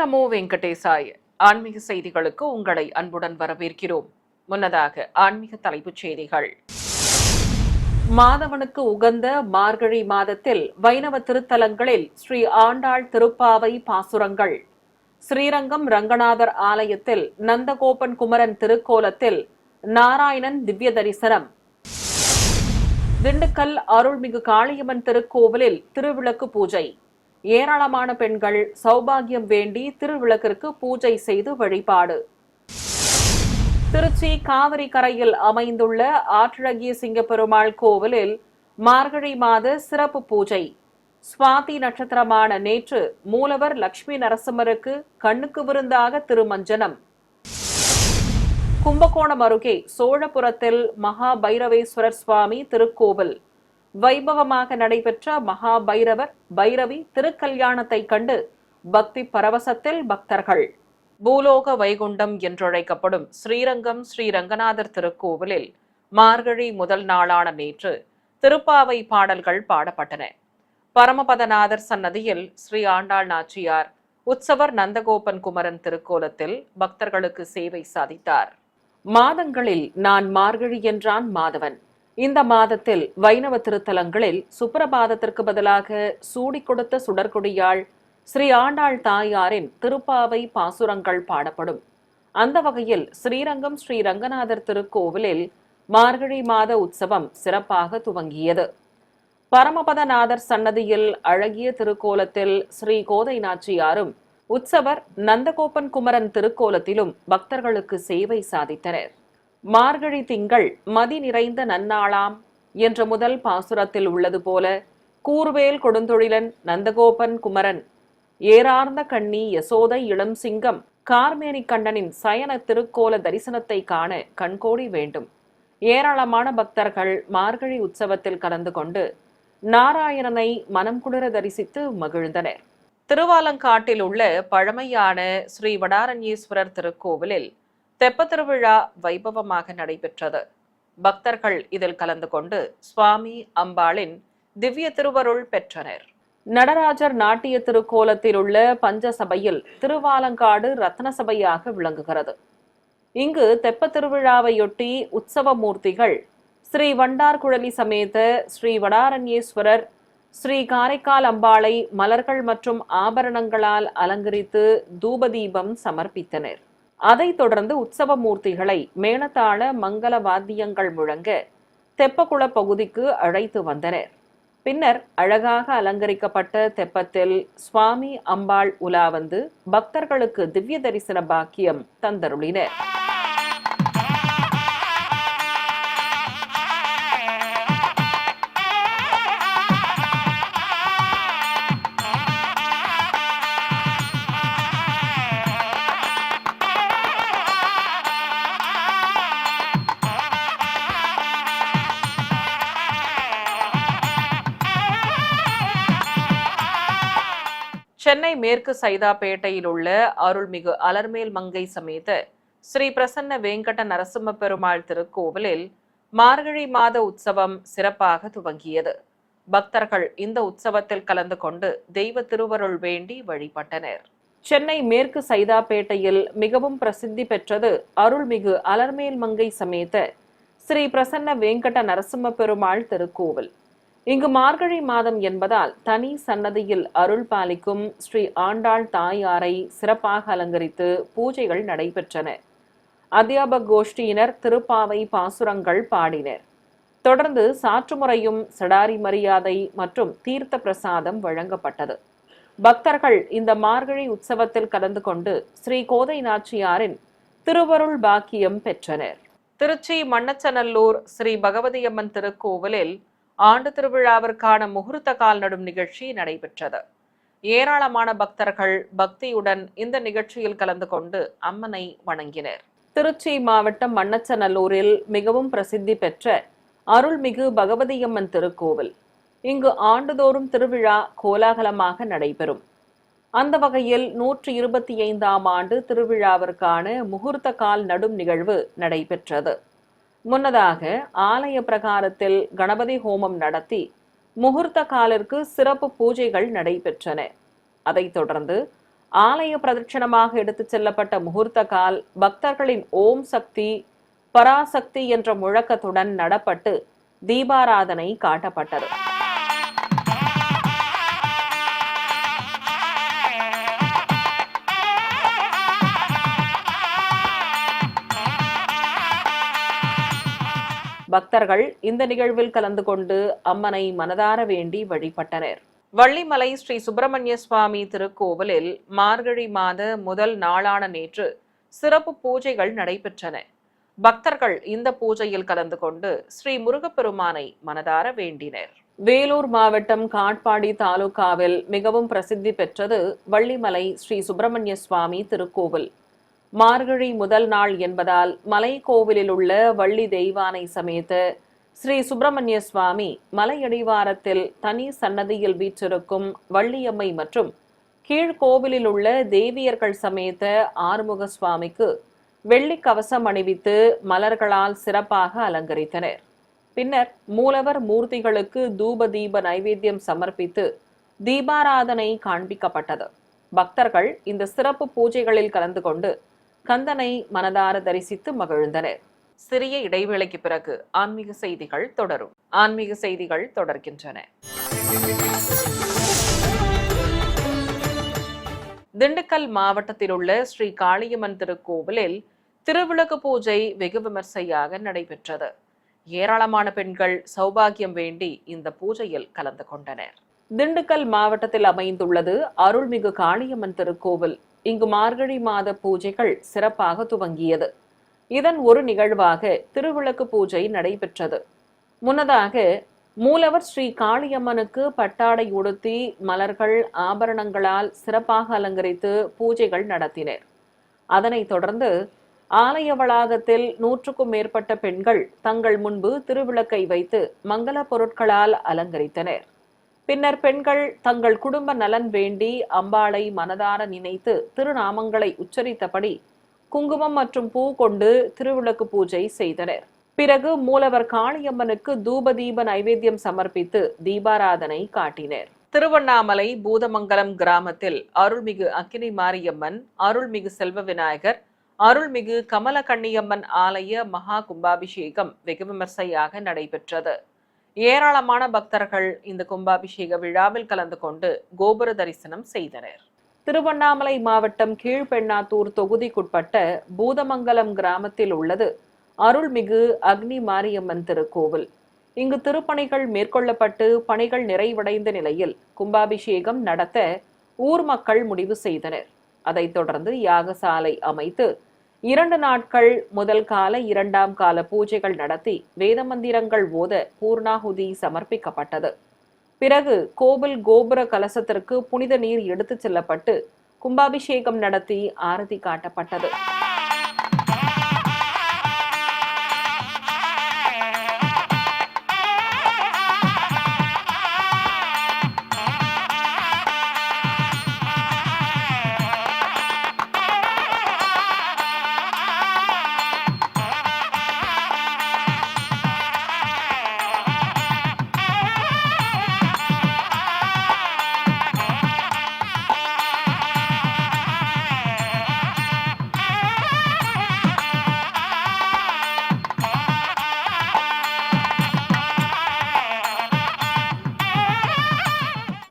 நமோ வெங்கடேசாய. ஆன்மீக செய்திகளுக்கு உங்களை அன்புடன் வரவேற்கிறோம். முன்னதாக ஆன்மீக தலைப்புச் செய்திகள். மாதவனுக்கு உகந்த மார்கழி மாதத்தில் வைணவ திருத்தலங்களில் ஸ்ரீ ஆண்டாள் திருப்பாவை பாசுரங்கள். ஸ்ரீரங்கம் ரங்கநாதர் ஆலயத்தில் நந்தகோபன் குமரன் திருக்கோலத்தில் நாராயணன் திவ்ய தரிசனம். திண்டுக்கல் அருள்மிகு காளியம்மன் திருக்கோவிலில் திருவிளக்கு பூஜை. ஏராளமான பெண்கள் சௌபாகியம் வேண்டி திருவிளக்கிற்கு பூஜை செய்து வழிபாடு. திருச்சி காவிரி கரையில் அமைந்துள்ள ஆற்றழகிய சிங்கப்பெருமாள் கோவிலில் மார்கழி மாத சிறப்பு பூஜை. சுவாதி நட்சத்திரமான நேற்று மூலவர் லட்சுமி நரசிம்மருக்கு கண்ணுக்கு விருந்தாக திருமஞ்சனம். கும்பகோணம் அருகே சோழபுரத்தில் மகா பைரவேஸ்வரர் சுவாமி திருக்கோவில் வைபவமாக நடைபெற்ற மகா பைரவர் பைரவி திருக்கல்யாணத்தை கண்டு பக்தி பரவசத்தில் பக்தர்கள். பூலோக வைகுண்டம் என்றழைக்கப்படும் ஸ்ரீரங்கம் ஸ்ரீ ரங்கநாதர் திருக்கோவிலில் மார்கழி முதல் நாளான நேற்று திருப்பாவை பாடல்கள் பாடப்பட்டன. பரமபதநாதர் சன்னதியில் ஸ்ரீ ஆண்டாள் நாச்சியார் உற்சவர் நந்தகோபன் குமரன் திருக்கோலத்தில் பக்தர்களுக்கு சேவை சாதித்தார். மாதங்களில் நான் மார்கழி என்றான் மாதவன். இந்த மாதத்தில் வைணவ திருத்தலங்களில் சுப்பிரபாதத்திற்கு பதிலாக சூடி கொடுத்த சுடற்கொடியாள் ஸ்ரீ ஆண்டாள் தாயாரின் திருப்பாவை பாசுரங்கள் பாடப்படும். அந்த வகையில் ஸ்ரீரங்கம் ஸ்ரீ ரங்கநாதர் திருக்கோவிலில் மார்கழி மாத உற்சவம் சிறப்பாக துவங்கியது. பரமபதநாதர் சன்னதியில் அழகிய திருக்கோலத்தில் ஸ்ரீ கோதை நாச்சியாரும் உற்சவர் நந்தகோபன் குமரன் திருக்கோலத்திலும் பக்தர்களுக்கு சேவை சாதித்தனர். மார்கழி திங்கள் மதி நிறைந்த நன்னாளாம் என்ற முதல் பாசுரத்தில் உள்ளது போல கூர்வேல் கொடுந்தொழிலன் நந்தகோபன் குமரன் ஏறார்ந்த கண்ணி யசோதை இளம் சிங்கம் கார்மேனி கண்ணனின் சயன திருக்கோல தரிசனத்தை காண கண்கோடி வேண்டும். ஏராளமான பக்தர்கள் மார்கழி உற்சவத்தில் கலந்து கொண்டு நாராயணனை மனம் குளிர தரிசித்து மகிழ்ந்தனர். திருவாலங்காட்டில் உள்ள பழமையான ஸ்ரீ வடாரண்யேஸ்வரர் திருக்கோவிலில் தெப்ப திருவிழா வைபவமாக நடைபெற்றது. பக்தர்கள் இதில் கலந்து கொண்டு சுவாமி அம்பாளின் திவ்ய திருவருள் பெற்றனர். நடராஜர் நாட்டிய திருக்கோலத்தில் உள்ள பஞ்சசபையில் திருவாலங்காடு ரத்ன சபையாக விளங்குகிறது. இங்கு தெப்ப திருவிழாவையொட்டி உற்சவ மூர்த்திகள் ஸ்ரீ வண்டார்குழலி சமேத ஸ்ரீ வடாரண்யேஸ்வரர் ஸ்ரீ காரைக்கால் அம்பாளை மலர்கள் மற்றும் ஆபரணங்களால் அலங்கரித்து தூபதீபம் சமர்ப்பித்தனர். அதைத் தொடர்ந்து உற்சவ மூர்த்திகளை மேளதாள மங்கள வாத்தியங்கள் முழங்க தெப்பக்குள பகுதிக்கு அழைத்து வந்தனர். பின்னர் அழகாக அலங்கரிக்கப்பட்ட தெப்பத்தில் சுவாமி அம்பாள் உலா வந்து பக்தர்களுக்கு திவ்ய தரிசன பாக்கியம் தந்தருளினர். சென்னை மேற்கு சைதாப்பேட்டையில் உள்ள அருள்மிகு அலர்மேல் மங்கை சமேத ஸ்ரீ பிரசன்ன வேங்கட நரசிம்ம பெருமாள் திருக்கோவிலில் மார்கழி மாத உற்சவம் சிறப்பாக துவங்கியது. பக்தர்கள் இந்த உற்சவத்தில் கலந்து கொண்டு தெய்வ திருவருள் வேண்டி வழிபட்டனர். சென்னை மேற்கு சைதாப்பேட்டையில் மிகவும் பிரசித்தி பெற்றது அருள்மிகு அலர்மேல் மங்கை சமேத ஸ்ரீ பிரசன்ன வேங்கட நரசிம்ம பெருமாள் திருக்கோவில். இங்கு மார்கழி மாதம் என்பதால் தனி சன்னதியில் அருள் பாலிக்கும் ஸ்ரீ ஆண்டாள் தாயாரை சிறப்பாக அலங்கரித்து பூஜைகள் நடைபெற்றன. அத்தியாபக கோஷ்டியினர் திருப்பாவை பாசுரங்கள் பாடினர். தொடர்ந்து சாற்றுமுறையும் சடாரி மரியாதை மற்றும் தீர்த்த பிரசாதம் வழங்கப்பட்டது. பக்தர்கள் இந்த மார்கழி உற்சவத்தில் கலந்து கொண்டு ஸ்ரீ கோதை நாச்சியாரின் திருவருள் பாக்கியம் பெற்றனர். திருச்சி மண்ணச்சநல்லூர் ஸ்ரீ பகவதியம்மன் திருக்கோவிலில் ஆண்டு திருவிழாவிற்கான முகூர்த்த கால் நடும் நிகழ்ச்சி நடைபெற்றது. ஏராளமான பக்தர்கள் பக்தியுடன் இந்த நிகழ்ச்சியில் கலந்து கொண்டு அம்மனை வணங்கினர். திருச்சி மாவட்டம் மண்ணச்சநல்லூரில் மிகவும் பிரசித்தி பெற்ற அருள்மிகு பகவதியம்மன் திருக்கோவில். இங்கு ஆண்டுதோறும் திருவிழா கோலாகலமாக நடைபெறும். அந்த வகையில் 125ஆம் ஆண்டு திருவிழாவிற்கான முகூர்த்த கால் நடும் நிகழ்வு நடைபெற்றது. முன்னதாக ஆலய பிரகாரத்தில் கணபதி ஹோமம் நடத்தி முகூர்த்த காலிற்கு சிறப்பு பூஜைகள் நடைபெற்றன. அதைத் தொடர்ந்து ஆலய பிரதட்சணமாக எடுத்துச் செல்லப்பட்ட முகூர்த்த கால் பக்தர்களின் ஓம் சக்தி பராசக்தி என்ற முழக்கத்துடன் நடப்பட்டு தீபாராதனை காட்டப்பட்டது. பக்தர்கள் இந்த நிகழ்வில் கலந்து கொண்டு அம்மனை மனதார வேண்டி வழிபட்டனர். வள்ளிமலை ஸ்ரீ சுப்பிரமணிய சுவாமி திருக்கோவிலில் மார்கழி மாத முதல் நாளான நேற்று சிறப்பு பூஜைகள் நடைபெற்றன. பக்தர்கள் இந்த பூஜையில் கலந்து கொண்டு ஸ்ரீ முருகப்பெருமானை மனதார வேண்டினர். வேலூர் மாவட்டம் காட்பாடி தாலுகாவில் மிகவும் பிரசித்தி பெற்றது வள்ளிமலை ஸ்ரீ சுப்பிரமணிய சுவாமி திருக்கோவில். மார்கழி முதல் நாள் என்பதால் மலை கோவிலில் உள்ள வள்ளி தெய்வானை சமேத ஸ்ரீ சுப்பிரமணிய சுவாமி மலையடிவாரத்தில் தனி சன்னதியில் வீற்றிருக்கும் வள்ளியம்மை மற்றும் கீழ்கோவிலில் உள்ள தேவியர்கள் சமேத ஆறுமுக சுவாமிக்கு வெள்ளி கவசம் அணிவித்து மலர்களால் சிறப்பாக அலங்கரித்தனர். பின்னர் மூலவர் மூர்த்திகளுக்கு தூப தீப நைவேத்தியம் சமர்ப்பித்து தீபாராதனை காண்பிக்கப்பட்டது. பக்தர்கள் இந்த சிறப்பு பூஜைகளில் கலந்து கொண்டு கந்தனை மனதார தரிசித்து மகிழ்ந்தனர். சிறிய இடைவேளைக்கு பிறகு ஆன்மீக செய்திகள் தொடரும். ஆன்மீக செய்திகள் தொடர்கின்றன. திண்டுக்கல் மாவட்டத்தில் உள்ள ஸ்ரீ காளியம்மன் திருக்கோவிலில் திருவிளக்கு பூஜை வெகு விமர்சையாக நடைபெற்றது. ஏராளமான பெண்கள் சௌபாகியம் வேண்டி இந்த பூஜையில் கலந்து கொண்டனர். திண்டுக்கல் மாவட்டத்தில் அமைந்துள்ளது அருள்மிகு காளியம்மன் திருக்கோவில். இங்கு மார்கழி மாத பூஜைகள் சிறப்பாக துவங்கியது. இதன் ஒரு நிகழ்வாக திருவிளக்கு பூஜை நடைபெற்றது. முன்னதாக மூலவர் ஸ்ரீ காளியம்மனுக்கு பட்டாடை உடுத்தி மலர்கள் ஆபரணங்களால் சிறப்பாக அலங்கரித்து பூஜைகள் நடத்தினர். அதனைத் தொடர்ந்து ஆலய வளாகத்தில் 100க்கும் மேற்பட்ட பெண்கள் தங்கள் முன்பு திருவிளக்கை வைத்து மங்கள பொருட்களால் அலங்கரித்தனர். பின்னர் பெண்கள் தங்கள் குடும்ப நலன் வேண்டி அம்பாளை மனதார நினைத்து திருநாமங்களை உச்சரித்தபடி குங்குமம் மற்றும் பூ கொண்டு திருவிளக்கு பூஜை செய்தனர். பிறகு மூலவர் காளியம்மனுக்கு தூப தீப நைவேத்தியம் சமர்ப்பித்து தீபாராதனை காட்டினர். திருவண்ணாமலை பூதமங்கலம் கிராமத்தில் அருள்மிகு அக்கினி மாரியம்மன், அருள்மிகு செல்வ விநாயகர், அருள்மிகு கமலக்கண்ணியம்மன் ஆலய மகா கும்பாபிஷேகம் வெகு விமர்சையாக நடைபெற்றது. ஏராளமான பக்தர்கள் இந்த கும்பாபிஷேக விழாவில் கலந்து கொண்டு கோபுர தரிசனம் செய்தனர். திருவண்ணாமலை மாவட்டம் கீழ்பெண்ணாத்தூர் தொகுதிக்குட்பட்ட பூதமங்கலம் கிராமத்தில் உள்ளது அருள்மிகு அக்னி மாரியம்மன் திருக்கோவில். இங்கு திருப்பணிகள் மேற்கொள்ளப்பட்டு பணிகள் நிறைவடைந்த நிலையில் கும்பாபிஷேகம் நடத்த ஊர் மக்கள் முடிவு செய்தனர். அதைத் தொடர்ந்து யாகசாலை அமைத்து 2 நாட்கள் முதல் கால 2ஆம் கால பூஜைகள் நடத்தி வேத மந்திரங்கள் ஓத பூர்ணாகுதி சமர்ப்பிக்கப்பட்டது. பிறகு கோவில் கோபுர கலசத்திற்கு புனித நீர் எடுத்துச் செல்லப்பட்டு கும்பாபிஷேகம் நடத்தி ஆரத்தி காட்டப்பட்டது.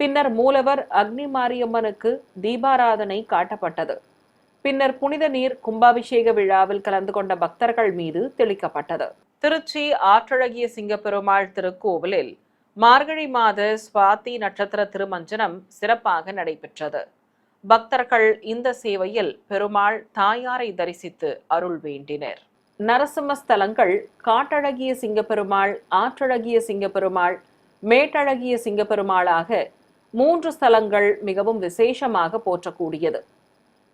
பின்னர் மூலவர் அக்னி மாரியம்மனுக்கு தீபாராதனை காட்டப்பட்டது. பின்னர் புனித நீர் கும்பாபிஷேக விழாவில் கலந்து கொண்ட பக்தர்கள் மீது தெளிக்கப்பட்டது. திருச்சி ஆற்றழகிய சிங்கப்பெருமாள் திருக்கோவிலில் மார்கழி மாத சுவாதி நட்சத்திர திருமஞ்சனம் சிறப்பாக நடைபெற்றது. பக்தர்கள் இந்த சேவையில் பெருமாள் தாயாரை தரிசித்து அருள் வேண்டினர். நரசிம்ம ஸ்தலங்கள் காட்டழகிய சிங்கப்பெருமாள், ஆற்றழகிய சிங்கப்பெருமாள், மேட்டழகிய சிங்கப்பெருமாளாக 3 ஸ்தலங்கள் மிகவும் விசேஷமாக போற்றக்கூடியது.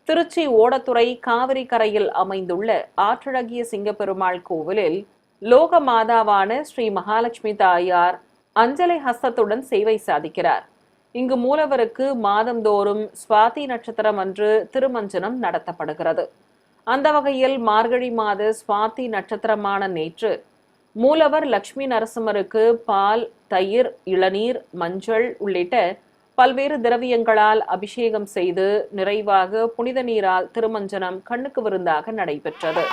திருச்சி ஓடத்துறை காவிரி கரையில் அமைந்துள்ள ஆற்றழகிய சிங்கப்பெருமாள் கோவிலில் லோக மாதாவான ஸ்ரீ மகாலட்சுமி தாயார் அஞ்சலை ஹஸ்தத்துடன் சேவை சாதிக்கிறார். இங்கு மூலவருக்கு மாதந்தோறும் சுவாதி நட்சத்திரம் அன்று திருமஞ்சனம் நடத்தப்படுகிறது. அந்த வகையில் மார்கழி மாத சுவாதி நட்சத்திரமான நேற்று மூலவர் லட்சுமி நரசிம்மருக்கு பால், தயிர், இளநீர், மஞ்சள் உள்ளிட்ட பல்வேறு திரவியங்களால் அபிஷேகம் செய்து நிறைவாக புனித நீரால் திருமஞ்சனம் கண்ணுக்கு விருந்தாக நடைபெற்றது.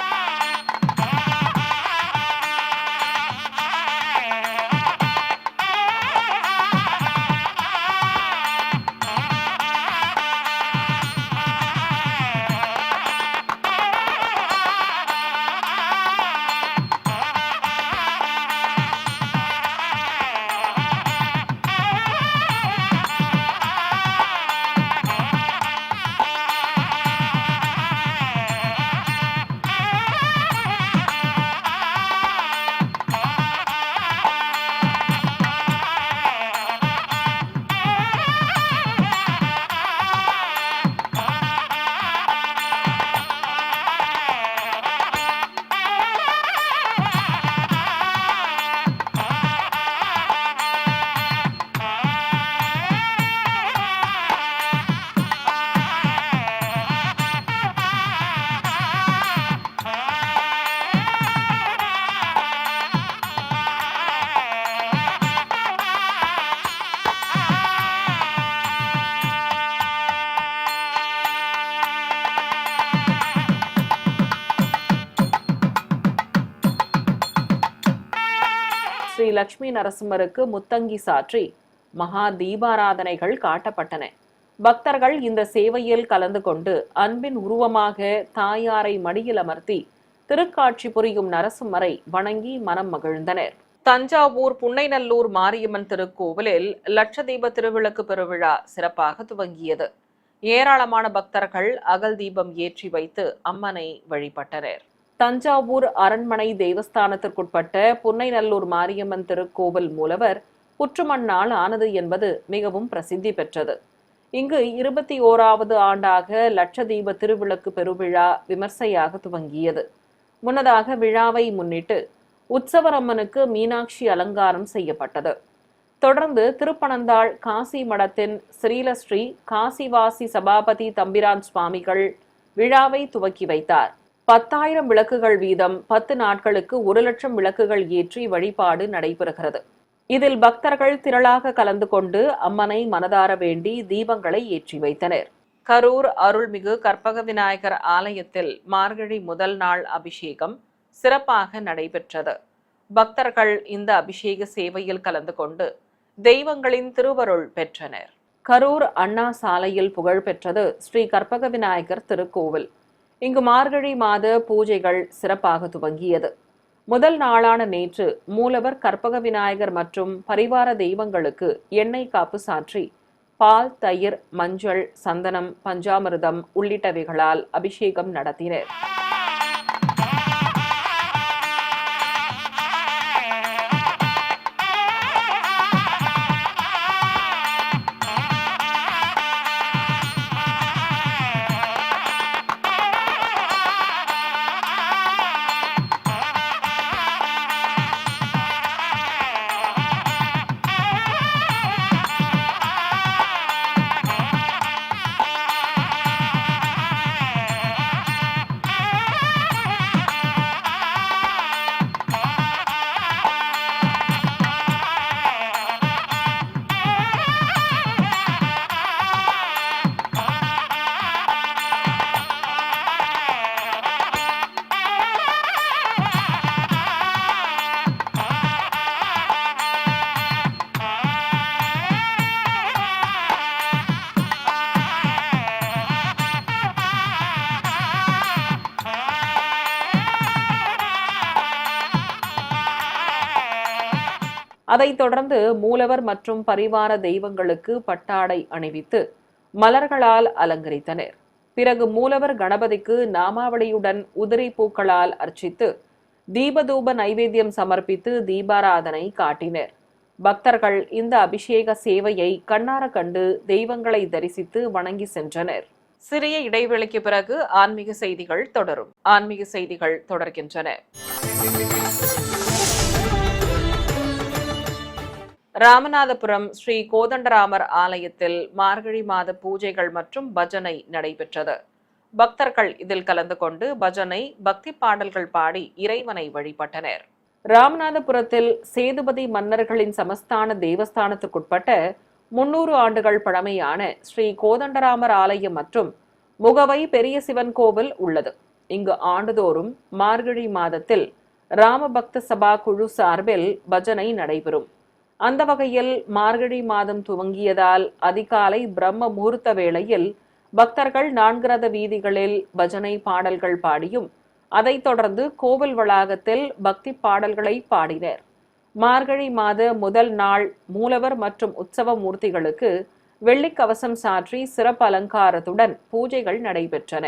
ஸ்ரீ லட்சுமி நரசிம்மருக்கு முத்தங்கி சாற்றி மகா தீபாராதனைகள் காட்டப்பட்டன. பக்தர்கள் இந்த சேவையில் கலந்து கொண்டு அன்பின் உருவமாக தாயாரை மடியில் அமர்த்தி திருக்காட்சி புரியும் நரசிம்மரை வணங்கி மனம் மகிழ்ந்தனர். தஞ்சாவூர் புன்னைநல்லூர் மாரியம்மன் திருக்கோவிலில் லட்சதீப திருவிளக்கு பெருவிழா சிறப்பாக துவங்கியது. ஏராளமான பக்தர்கள் அகல் தீபம் ஏற்றி வைத்து அம்மனை வழிபட்டனர். தஞ்சாவூர் அரண்மனை தேவஸ்தானத்திற்குட்பட்ட புன்னைநல்லூர் மாரியம்மன் திருக்கோவில் மூலவர் புற்றுமண்ணால் ஆனது என்பது மிகவும் பிரசித்தி பெற்றது. இங்கு 21வது ஆண்டாக லட்சதீப திருவிளக்கு பெருவிழா விமர்சையாக துவங்கியது. முன்னதாக விழாவை முன்னிட்டு உற்சவரம்மனுக்கு மீனாட்சி அலங்காரம் செய்யப்பட்டது. தொடர்ந்து திருப்பனந்தாள் காசி மடத்தின் ஸ்ரீலஸ்ரீ காசிவாசி சபாபதி தம்பிரான் சுவாமிகள் விழாவை துவக்கி வைத்தார். 10,000 விளக்குகள் வீதம் 10 நாட்களுக்கு 1,00,000 விளக்குகள் ஏற்றி வழிபாடு நடைபெறுகிறது. இதில் பக்தர்கள் திரளாக கலந்து கொண்டு அம்மனை மனதார வேண்டி தீபங்களை ஏற்றி வைத்தனர். கரூர் அருள்மிகு கற்பக விநாயகர் ஆலயத்தில் மார்கழி முதல் நாள் அபிஷேகம் சிறப்பாக நடைபெற்றது. பக்தர்கள் இந்த அபிஷேக சேவையில் கலந்து கொண்டு தெய்வங்களின் திருவருள் பெற்றனர். கரூர் அண்ணா சாலையில் புகழ்பெற்றது ஸ்ரீ கற்பக விநாயகர் திருக்கோவில். இங்கு மார்கழி மாத பூஜைகள் சிறப்பாக துவங்கியது. முதல் நாளான நேற்று மூலவர் கற்பக விநாயகர் மற்றும் பரிவார தெய்வங்களுக்கு எண்ணெய் காப்பு சாற்றி பால், தயிர், மஞ்சள், சந்தனம், பஞ்சாமிர்தம் உள்ளிட்டவைகளால் அபிஷேகம் நடத்தினர். அதைத் தொடர்ந்து மூலவர் மற்றும் பரிவார தெய்வங்களுக்கு பட்டாடை அணிவித்து மலர்களால் அலங்கரித்தனர். பிறகு மூலவர் கணபதிக்கு நாமாவளியுடன் உதிரி பூக்களால் அர்ச்சித்து தீபதூப நைவேத்தியம் சமர்ப்பித்து தீபாராதனை காட்டினர். பக்தர்கள் இந்த அபிஷேக சேவையை கண்ணார கண்டு தெய்வங்களை தரிசித்து வணங்கி சென்றனர். சிறிய இடைவெளிக்கு பிறகு ஆன்மீக செய்திகள் தொடரும். ஆன்மீக செய்திகள் தொடர்கின்றன. ராமநாதபுரம் ஸ்ரீ கோதண்டராமர் ஆலயத்தில் மார்கழி மாத பூஜைகள் மற்றும் பஜனை நடைபெற்றது. பக்தர்கள் இதில் கலந்து கொண்டு பஜனை, பக்தி பாடல்கள் பாடி இறைவனை வழிபட்டனர். ராமநாதபுரத்தில் சேதுபதி மன்னர்களின் சமஸ்தான தேவஸ்தானத்துக்குட்பட்ட 300 ஆண்டுகள் பழமையான ஸ்ரீ கோதண்டராமர் ஆலயம் மற்றும் முகவை பெரிய சிவன் கோவில் உள்ளது. இங்கு ஆண்டுதோறும் மார்கழி மாதத்தில் ராமபக்த சபா குழு சார்பில் பஜனை நடைபெறும். அந்த வகையில் மார்கழி மாதம் துவங்கியதால் அதிகாலை பிரம்ம முகூர்த்த வேளையில் பக்தர்கள் 4 ரத வீதிகளில் பஜனை பாடல்கள் பாடியும் அதைத் தொடர்ந்து கோவில் வளாகத்தில் பக்தி பாடல்களை பாடினர். மார்கழி மாத முதல் நாள் மூலவர் மற்றும் உற்சவ மூர்த்திகளுக்கு வெள்ளிக்கவசம் சாற்றி சிறப்பு அலங்காரத்துடன் பூஜைகள் நடைபெற்றன.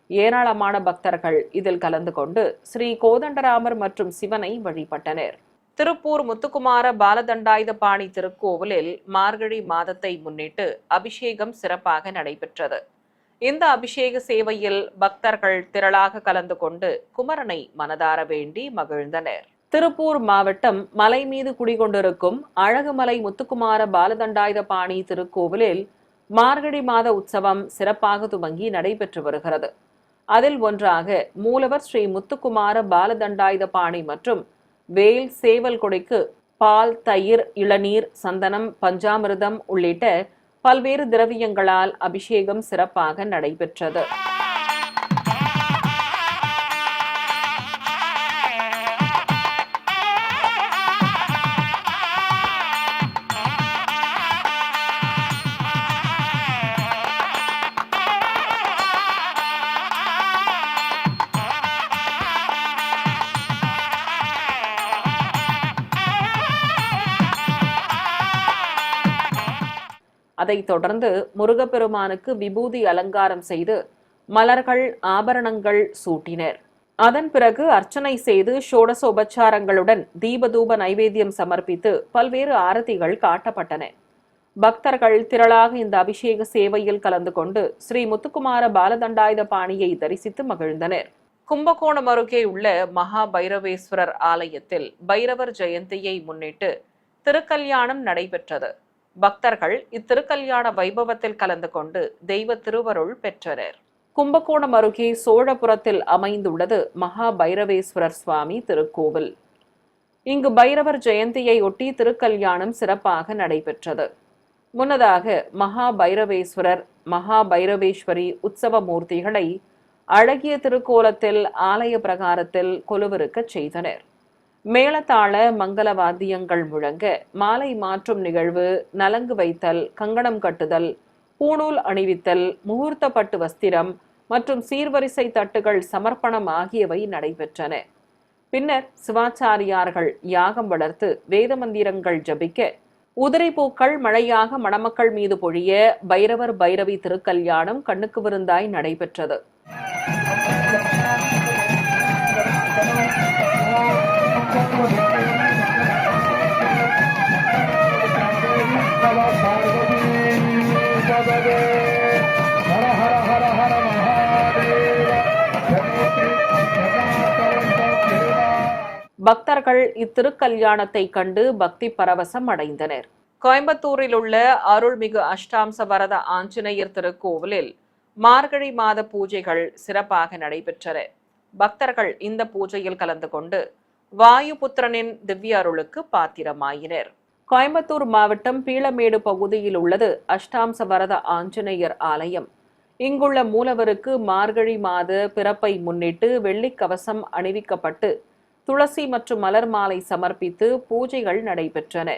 ஏராளமான பக்தர்கள் இதில் கலந்து கொண்டு ஸ்ரீ கோதண்டராமர் மற்றும் சிவனை வழிபட்டனர். திருப்பூர் முத்துக்குமார பாலதண்டாயுதபாணி திருக்கோவிலில் மார்கழி மாதத்தை முன்னிட்டு அபிஷேகம் சிறப்பாக நடைபெற்றது. இந்த அபிஷேக சேவையில் பக்தர்கள் திரளாக கலந்து கொண்டு குமரனை மனதார வேண்டி மகிழ்ந்தனர். திருப்பூர் மாவட்டம் மலை மீது குடிகொண்டிருக்கும் அழகுமலை முத்துக்குமார பாலதண்டாயுதபாணி திருக்கோவிலில் மார்கழி மாத உற்சவம் சிறப்பாக துவங்கி நடைபெற்று வருகிறது. அதில் ஒன்றாக மூலவர் ஸ்ரீ முத்துக்குமார பாலதண்டாயுதபாணி மற்றும் வேல் சேவல் கொடைக்கு பால், தயிர், இளநீர், சந்தனம், பஞ்சாமிர்தம் உள்ளிட்ட பல்வேறு திரவியங்களால் அபிஷேகம் சிறப்பாக நடைபெற்றது. அதைத் தொடர்ந்து முருகப்பெருமானுக்கு விபூதி அலங்காரம் செய்து மலர்கள், ஆபரணங்கள் சூட்டினர். அதன் பிறகு அர்ச்சனை செய்து ஷோடசோபச்சாரங்களுடன் தீபதூப நைவேத்தியம் சமர்ப்பித்து பல்வேறு ஆரத்திகள் காட்டப்பட்டன. பக்தர்கள் திரளாக இந்த அபிஷேக சேவையில் கலந்து கொண்டு ஸ்ரீ முத்துக்குமார பாலதண்டாயுதபாணியை தரிசித்து மகிழ்ந்தனர். கும்பகோணம் அருகே உள்ள மகா பைரவேஸ்வரர் ஆலயத்தில் பைரவர் ஜெயந்தியை முன்னிட்டு திருக்கல்யாணம் நடைபெற்றது. பக்தர்கள் இத்திருக்கல்யாண வைபவத்தில் கலந்து கொண்டு தெய்வ திருவருள் பெற்றனர். கும்பகோணம் அருகே சோழபுரத்தில் அமைந்துள்ளது மகா பைரவேஸ்வரர் சுவாமி திருக்கோவில். இங்கு பைரவர் ஜெயந்தியை ஒட்டி திருக்கல்யாணம் சிறப்பாக நடைபெற்றது. முன்னதாக மகா பைரவேஸ்வரர், மகா பைரவேஸ்வரி உற்சவ மூர்த்திகளை அழகிய திருக்கோலத்தில் ஆலய பிரகாரத்தில் கொலுவிருக்கச் செய்தனர். மேளதாள மங்கள வாத்தியங்கள் முழங்க மாலை மாற்றும் நிகழ்வு, நலங்கு வைத்தல், கங்கணம் கட்டுதல், பூணூல் அணிவித்தல், முகூர்த்த பட்டு வஸ்திரம் மற்றும் சீர்வரிசை தட்டுகள் சமர்ப்பணம் ஆகியவை நடைபெற்றன. பின்னர் சிவாச்சாரியார்கள் யாகம் வளர்த்து வேத மந்திரங்கள் ஜபிக்க உதிரை பூக்கள் மழையாக மணமக்கள் மீது பொழிய பைரவர் பைரவி திருக்கல்யாணம் கண்ணுக்கு விருந்தாய் நடைபெற்றது. பக்தர்கள் இத்திருக்கல்யாணத்தை கண்டு பக்தி பரவசம் அடைந்தனர். கோயம்புத்தூரில் உள்ள அருள்மிகு அஷ்டாம்ச வரத ஆஞ்சநேயர் திருக்கோவிலில் மார்கழி மாத பூஜைகள் சிறப்பாக நடைபெற்றன. பக்தர்கள் இந்த பூஜையில் கலந்து கொண்டு வாயுபுத்திரனின் திவ்ய அருளுக்கு பாத்திரமாயினர். கோயம்புத்தூர் மாவட்டம் பீளமேடு பகுதியில் உள்ளது அஷ்டாம்ச வரத ஆஞ்சநேயர் ஆலயம். இங்குள்ள மூலவருக்கு மார்கழி மாத பிறப்பை முன்னிட்டு வெள்ளிக்கவசம் அணிவிக்கப்பட்டு துளசி மற்றும் மலர் மாலை சமர்ப்பித்து பூஜைகள் நடைபெற்றன.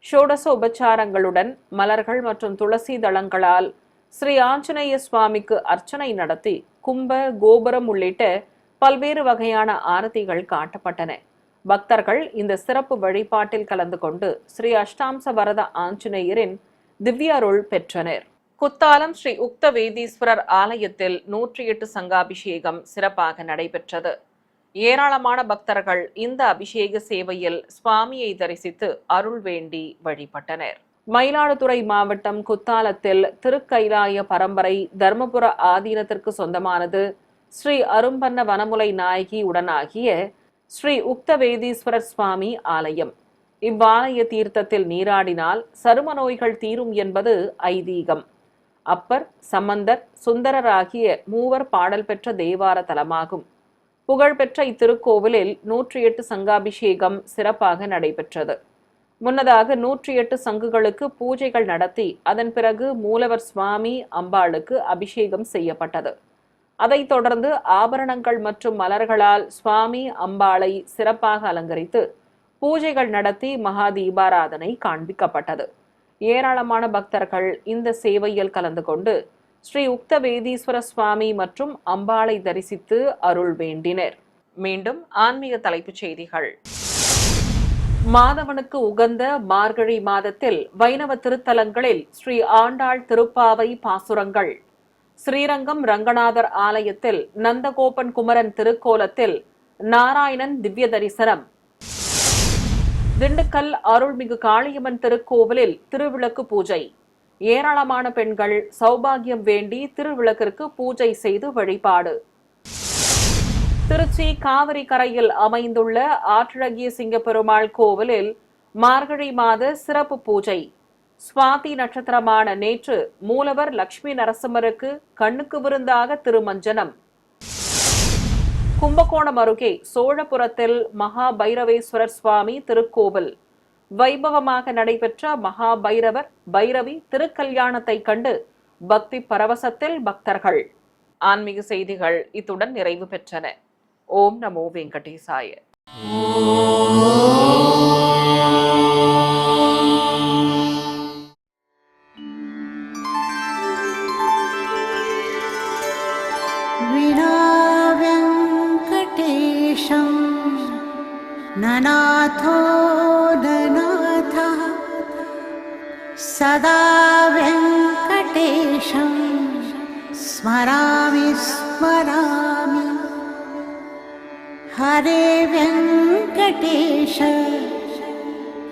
ஷோடச உபச்சாரங்களுடன் மலர்கள் மற்றும் துளசி தளங்களால் ஸ்ரீ ஆஞ்சநேய சுவாமிக்கு அர்ச்சனை நடத்தி கும்ப, கோபுரம் உள்ளிட்ட பல்வேறு வகையான ஆரத்திகள் காட்டப்பட்டன. பக்தர்கள் இந்த சிறப்பு வழிபாட்டில் கலந்து கொண்டு ஸ்ரீ அஷ்டாம்ச வரத ஆஞ்சநேயரின் திவ்ய அருள் பெற்றனர். குத்தாலம் ஸ்ரீ உக்த வேதீஸ்வரர் ஆலயத்தில் 108 சங்காபிஷேகம் சிறப்பாக நடைபெற்றது. ஏராளமான பக்தர்கள் இந்த அபிஷேக சேவையில் சுவாமியை தரிசித்து அருள் வேண்டி வழிபட்டனர். மயிலாடுதுறை மாவட்டம் குத்தாலத்தில் திருக்கைலாய பரம்பரை தர்மபுர ஆதீனத்திற்கு சொந்தமானது ஸ்ரீ அரும்பன்ன வனமுலை நாயகி உடனாகிய ஸ்ரீ உக்த வேதீஸ்வரர் சுவாமி ஆலயம். இவ்வாலய தீர்த்தத்தில் நீராடினால் சரும நோய்கள் தீரும் என்பது ஐதீகம். அப்பர், சம்பந்தர், சுந்தரர் ஆகிய மூவர் பாடல் பெற்ற தேவார தலமாகும். புகழ்பெற்ற இத்திருக்கோவிலில் 108 சங்காபிஷேகம் சிறப்பாக நடைபெற்றது. முன்னதாக 108 சங்குகளுக்கு பூஜைகள் நடத்தி அதன் பிறகு மூலவர் சுவாமி அம்பாளுக்கு அபிஷேகம் செய்யப்பட்டது. அதைத் தொடர்ந்து ஆபரணங்கள் மற்றும் மலர்களால் சுவாமி அம்பாளை சிறப்பாக அலங்கரித்து பூஜைகள் நடத்தி மகா தீபாராதனை காண்பிக்கப்பட்டது. ஏராளமான பக்தர்கள் இந்த சேவையில் கலந்து கொண்டு ஸ்ரீ உக்த வேதீஸ்வர சுவாமி மற்றும் அம்பாளை தரிசித்து அருள் வேண்டினர். மீண்டும் ஆன்மீக தலைப்புச் செய்திகள். மாதவனுக்கு உகந்த மார்கழி மாதத்தில் வைணவ திருத்தலங்களில் ஸ்ரீ ஆண்டாள் திருப்பாவை பாசுரங்கள். ஸ்ரீரங்கம் ரங்கநாதர் ஆலயத்தில் நந்தகோபன் குமரன் திருக்கோலத்தில் நாராயணன் திவ்ய தரிசனம். திண்டுக்கல் அருள்மிகு காளியம்மன் திருக்கோவிலில் திருவிளக்கு பூஜை. ஏராளமான பெண்கள் சௌபாகியம் வேண்டி திருவிளக்கிற்கு பூஜை செய்து வழிபாடு. திருச்சி காவிரி கரையில் அமைந்துள்ள ஆற்றழகிய சிங்கப்பெருமாள் கோவிலில் மார்கழி மாத சிறப்பு பூஜை. சுவாதி நட்சத்திரமான நேற்று மூலவர் லட்சுமி நரசிம்மருக்கு கண்ணுக்கு விருந்தாக திருமஞ்சனம். கும்பகோணம் அருகே சோழபுரத்தில் மகா பைரவேஸ்வரர் சுவாமி திருக்கோவில் வைபவமாக நடைபெற்ற மகா பைரவர் பைரவி திருக்கல்யாணத்தை கண்டு பக்தி பரவசத்தில் பக்தர்கள். ஆன்மீக செய்திகள் இத்துடன் நிறைவு பெற்றன. ஓம் நமோ வெங்கடேசாய. ननाथो ननाथः सदा वेङ्कटेशं स्मरामि स्मरामि. हरे वेङ्कटेश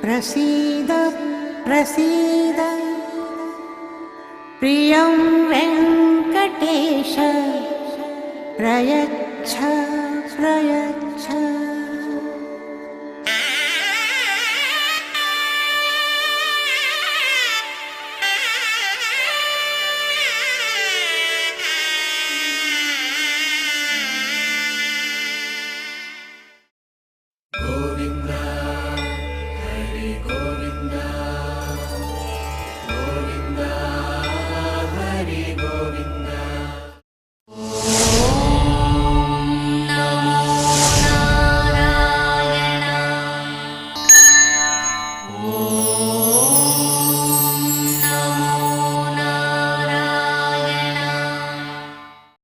प्रसीद प्रसीद. प्रियं वेङ्कटेश प्रयच्छ प्रयच्छ.